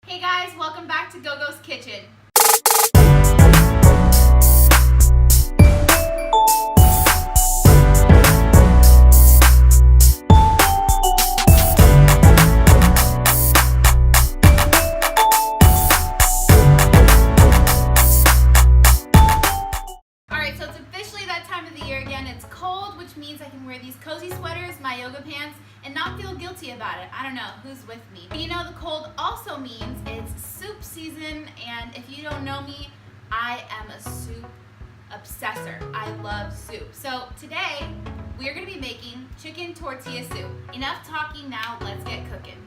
Hey guys, welcome back to Gogo's Kitchen. Alright, so it's officially that time of the year again. It's cold, which means I can wear these cozy sweaters, my yoga pants, and not feel guilty about it. I don't know, who's with me? But you know, the cold also means it's soup season, and if you don't know me, I am a soup obsessor. I love soup. So today, we are gonna be making chicken tortilla soup. Enough talking now, let's get cooking.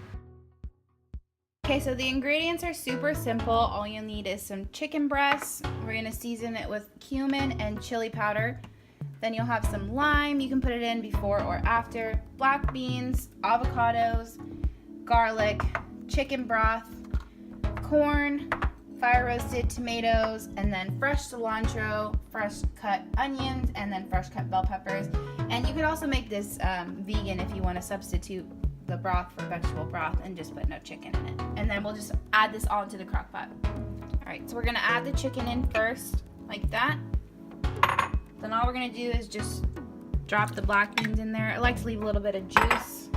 Okay, so the ingredients are super simple. All you'll need is some chicken breasts. We're gonna season it with cumin and chili powder. Then you'll have some lime, you can put it in before or after, black beans, avocados, garlic, chicken broth, corn, fire roasted tomatoes, and then fresh cilantro, fresh cut onions, and then fresh cut bell peppers. And you could also make this vegan if you want to substitute the broth for vegetable broth and just put no chicken in it. And then we'll just add this all into the crock pot. All right, so we're gonna add the chicken in first, like that. Then all we're gonna do is just drop the black beans in there. I like to leave a little bit of juice.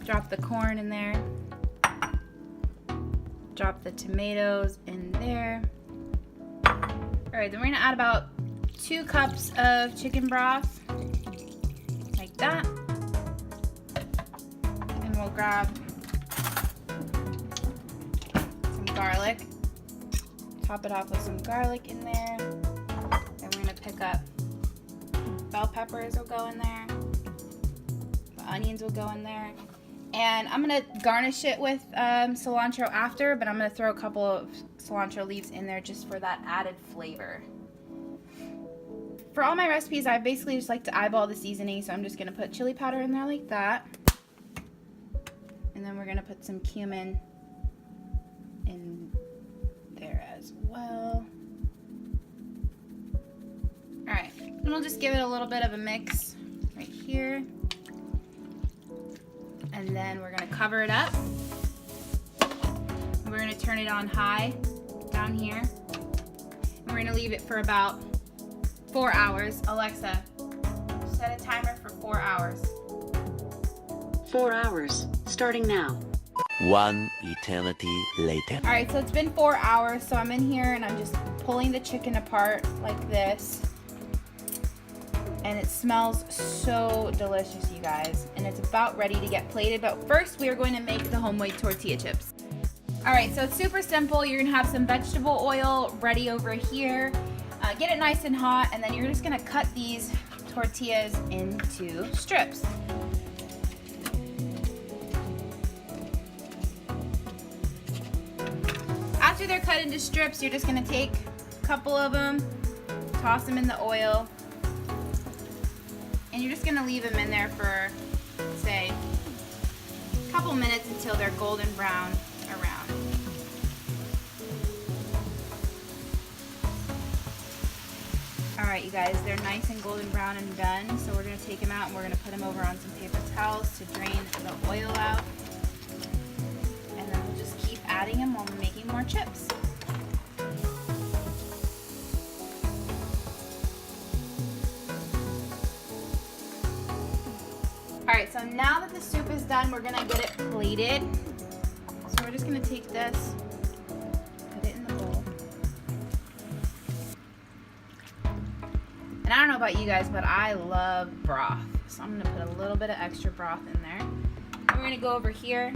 Drop the corn in there. Drop the tomatoes in there. All right, then we're gonna add about 2 cups of chicken broth, like that. And we'll grab some garlic. Top it off with some garlic in there. Pick up bell peppers will go in there, the onions will go in there, and I'm gonna garnish it with cilantro after, but I'm gonna throw a couple of cilantro leaves in there just for that added flavor. For all my recipes, I basically just like to eyeball the seasoning, so I'm just gonna put chili powder in there like that, and then we're gonna put some cumin in there as well. Alright, and we'll just give it a little bit of a mix right here. And then we're going to cover it up. We're going to turn it on high down here. And we're going to leave it for about 4 hours. Alexa, set a timer for 4 hours. 4 hours, starting now. 1 eternity later. Alright, so it's been 4 hours, so I'm in here and I'm just pulling the chicken apart like this. And it smells so delicious, you guys. And it's about ready to get plated, but first we are going to make the homemade tortilla chips. All right, so it's super simple. You're gonna have some vegetable oil ready over here. Get it nice and hot, and then you're just gonna cut these tortillas into strips. After they're cut into strips, you're just gonna take a couple of them, toss them in the oil, and you're just gonna leave them in there for, say, a couple minutes until they're golden brown around. All right, you guys, they're nice and golden brown and done. So we're gonna take them out and we're gonna put them over on some paper towels to drain the oil out. And then we'll just keep adding them while we're making more chips. Alright, so now that the soup is done, we're gonna get it plated. So we're just gonna take this, put it in the bowl. And I don't know about you guys, but I love broth. So I'm gonna put a little bit of extra broth in there. And we're gonna go over here.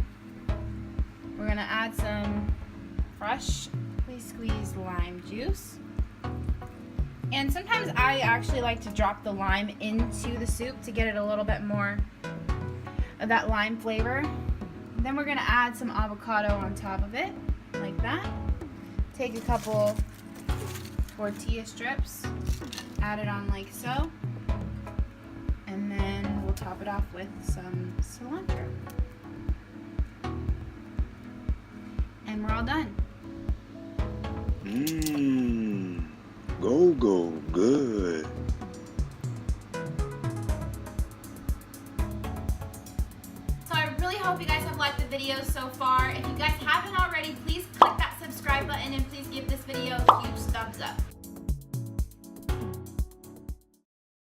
We're gonna add some freshly squeezed lime juice. And sometimes I actually like to drop the lime into the soup to get it a little bit more of that lime flavor. And then we're gonna add some avocado on top of it, like that. Take a couple tortilla strips, add it on like so, and then we'll top it off with some cilantro. And we're all done. Gogo, good. So I really hope you guys have liked the video so far. If you guys haven't already, thumbs up.